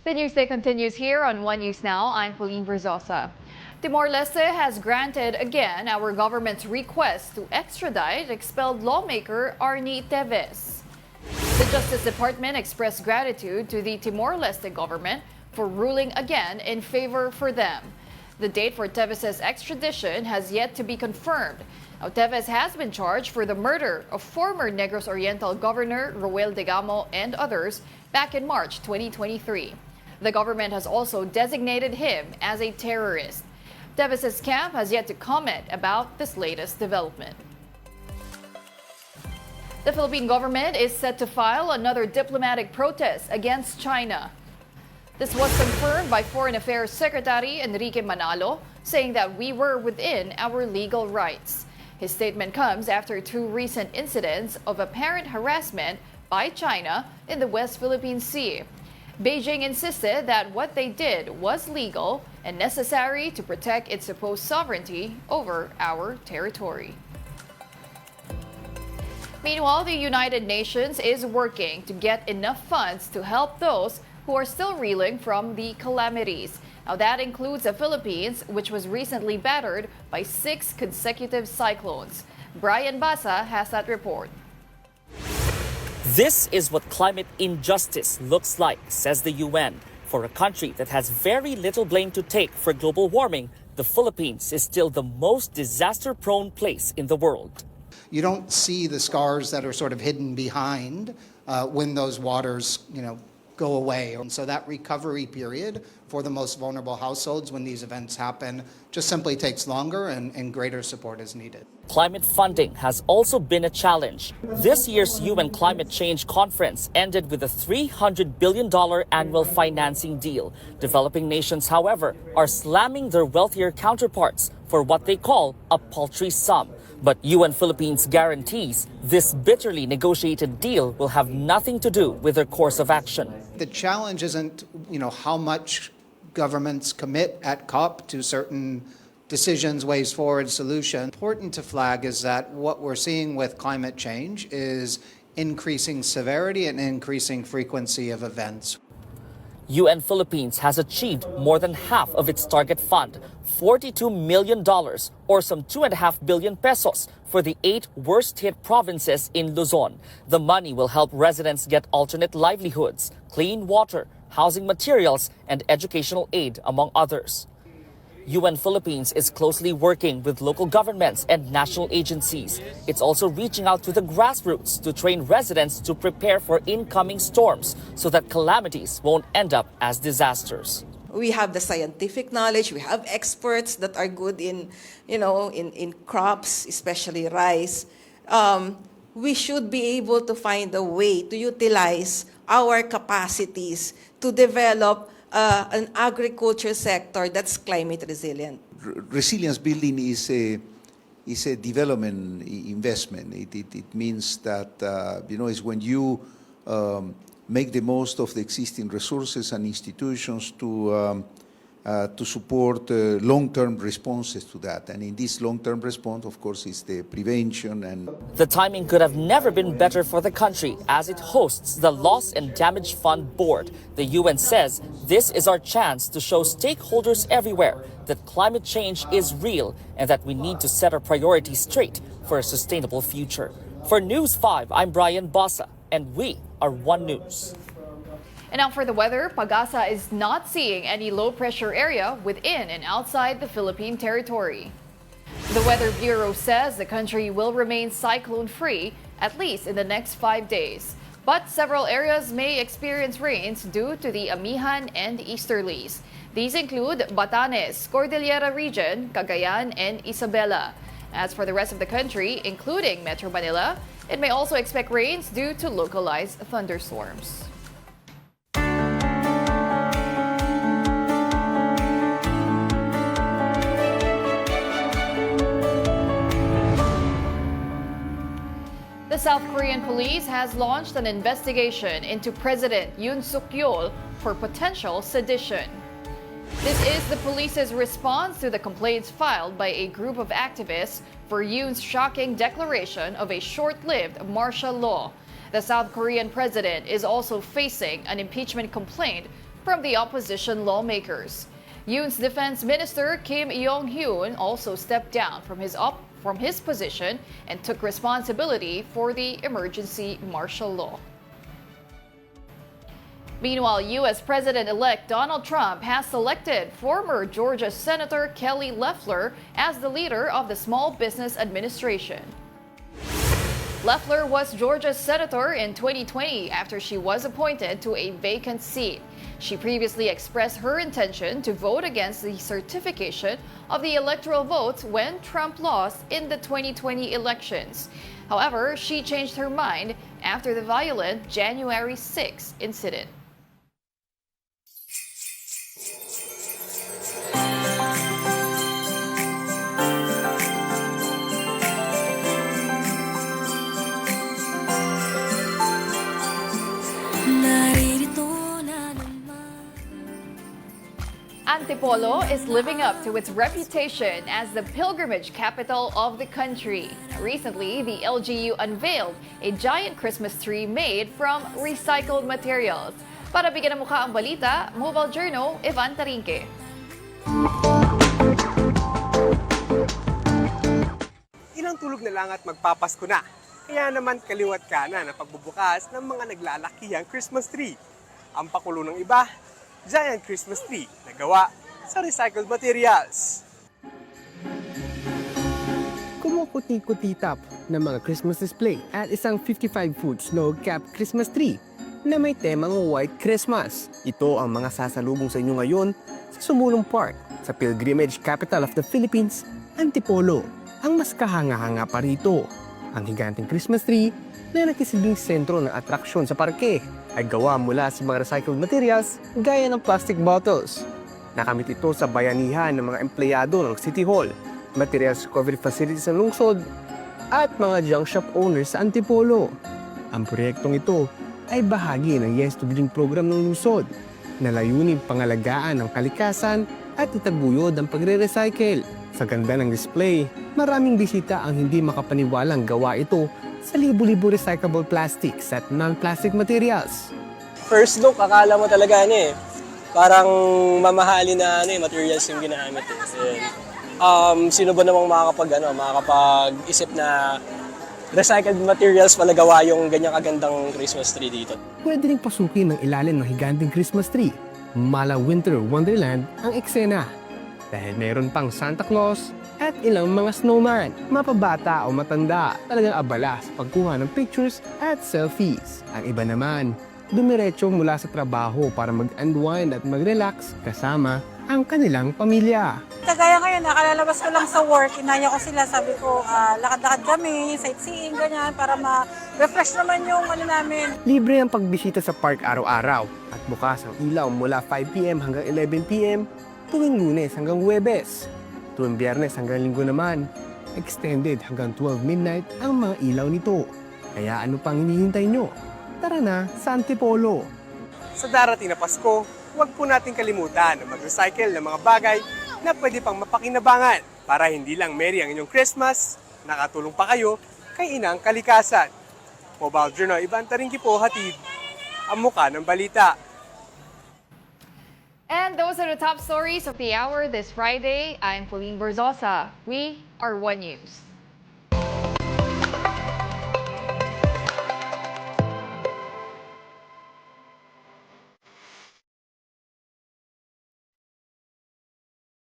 The news day continues here on One News Now. I'm Pauline Verzosa. Timor Leste has granted again our government's request to extradite expelled lawmaker Arnie Teves. The Justice Department expressed gratitude to the Timor Leste government for ruling again in favor for them. The date for Teves' extradition has yet to be confirmed. Now, Teves has been charged for the murder of former Negros Oriental Governor Roel Degamo and others back in March 2023. The government has also designated him as a terrorist. Teves' camp has yet to comment about this latest development. The Philippine government is set to file another diplomatic protest against China. This was confirmed by Foreign Affairs Secretary Enrique Manalo, saying that we were within our legal rights. His statement comes after two recent incidents of apparent harassment by China in the West Philippine Sea. Beijing insisted that what they did was legal and necessary to protect its supposed sovereignty over our territory. Meanwhile, the United Nations is working to get enough funds to help those who are still reeling from the calamities. Now, that includes the Philippines, which was recently battered by 6 consecutive cyclones. Brian Basa has that report. This is what climate injustice looks like, says the UN. For a country that has very little blame to take for global warming, the Philippines is still the most disaster-prone place in the world. You don't see the scars that are sort of hidden behind when those waters, go away. And so that recovery period for the most vulnerable households when these events happen just simply takes longer and greater support is needed. Climate funding has also been a challenge. This year's UN Climate Change Conference ended with a $300 billion annual financing deal. Developing nations, however, are slamming their wealthier counterparts for what they call a paltry sum. But UN Philippines guarantees this bitterly negotiated deal will have nothing to do with their course of action. The challenge isn't, how much governments commit at COP to certain decisions, ways forward, solutions. Important to flag is that what we're seeing with climate change is increasing severity and increasing frequency of events. UN Philippines has achieved more than half of its target fund, $42 million or some 2.5 billion pesos for the 8 worst-hit provinces in Luzon. The money will help residents get alternate livelihoods, clean water, housing materials, and educational aid, among others. UN Philippines is closely working with local governments and national agencies. It's also reaching out to the grassroots to train residents to prepare for incoming storms so that calamities won't end up as disasters. We have the scientific knowledge, we have experts that are good in crops, especially rice. We should be able to find a way to utilize our capacities to develop an agriculture sector that's climate resilient. Resilience building is a development investment. It means that it's when you make the most of the existing resources and institutions to support long-term responses to that. And in this long-term response, of course, is the prevention. And the timing could have never been better for the country as it hosts the Loss and Damage Fund Board. The UN says this is our chance to show stakeholders everywhere that climate change is real and that we need to set our priorities straight for a sustainable future. For News 5, I'm Brian Basa, and we are One News. And now for the weather, Pag-asa is not seeing any low-pressure area within and outside the Philippine territory. The Weather Bureau says the country will remain cyclone-free at least in the next 5 days. But several areas may experience rains due to the Amihan and Easterlies. These include Batanes, Cordillera Region, Cagayan, and Isabela. As for the rest of the country, including Metro Manila, it may also expect rains due to localized thunderstorms. The South Korean police has launched an investigation into President Yoon Suk-yeol for potential sedition. This is the police's response to the complaints filed by a group of activists for Yoon's shocking declaration of a short-lived martial law. The South Korean president is also facing an impeachment complaint from the opposition lawmakers. Yoon's defense minister Kim Yong-hyun also stepped down from his position and took responsibility for the emergency martial law. Meanwhile, U.S. President-elect Donald Trump has selected former Georgia Senator Kelly Loeffler as the leader of the Small Business Administration. Loeffler was Georgia's senator in 2020 after she was appointed to a vacant seat. She previously expressed her intention to vote against the certification of the electoral votes when Trump lost in the 2020 elections. However, she changed her mind after the violent January 6 incident. Antipolo is living up to its reputation as the pilgrimage capital of the country. Recently, the LGU unveiled a giant Christmas tree made from recycled materials. Para bigyan ng mukha ang balita, Mobile Journal, Ivan Tarinque. Ilang tulog na lang at magpapasko na. Kaya naman kaliwat kanan ang pagbubukas ng mga naglalakihang Christmas tree. Ang pakulo ng iba, giant Christmas tree na gawa sa recycled materials. Kumukuti-kutitap ng mga Christmas display at isang 55-foot snow-capped Christmas tree na may temang White Christmas. Ito ang mga sasalubong sa inyo ngayon sa Sumulong Park sa pilgrimage capital of the Philippines, Antipolo. Ang mas kahanga-hanga pa rito, ang higanteng Christmas tree na nagsisilbing sentro ng atraksyon sa parke ay gawa mula sa mga recycled materials gaya ng plastic bottles. Nakamit ito sa bayanihan ng mga empleyado ng City Hall, materials recovery facilities ng lungsod, at mga junk shop owners sa Antipolo. Ang proyektong ito ay bahagi ng Yes to Green program ng lungsod na layunin pangalagaan ng kalikasan at itaguyod ang pagre-recycle. Sa ganda ng display, maraming bisita ang hindi makapaniwalang gawa ito sa libo-libo recyclable plastics at non-plastic materials. First look, akala mo talaga parang mamahali na materials yung ginamit. Sino ba namang makakapag-isip na recycled materials pala gawa yung ganyang kagandang Christmas tree dito? Pwede ring pasukin ng ilalim ng higanting Christmas tree. Mala Winter Wonderland ang eksena. Dahil mayroon pang Santa Claus at ilang mga snowman, mapabata o matanda, talagang abala sa pagkuha ng pictures at selfies. Ang iba naman, dumiretso mula sa trabaho para mag-unwind at mag-relax kasama ang kanilang pamilya. Kagaya ngayon, nakalalabas ko lang sa work, inaya ko sila, sabi ko, lakad-lakad kami, sightseeing, ganyan, para ma-refresh naman yung namin. Libre ang pagbisita sa park araw-araw at bukas ang ilaw mula 5 p.m. hanggang 11 p.m. tuwing Lunes hanggang Huwebes. Tuwing Biyernes hanggang Linggo naman, extended hanggang 12 midnight ang mga ilaw nito. Kaya ano pang hinihintay nyo? Tara na sa Antipolo! Sa darating na Pasko, huwag po natin kalimutan na mag-recycle ng mga bagay na pwede pang mapakinabangan para hindi lang merry ang inyong Christmas, nakatulong pa kayo kay inang kalikasan. Mobile Journal, Ivan Tarinque po, hatid ang mukha ng balita. And those are the top stories of the hour this Friday. I'm Pauline Berzosa. We are One News.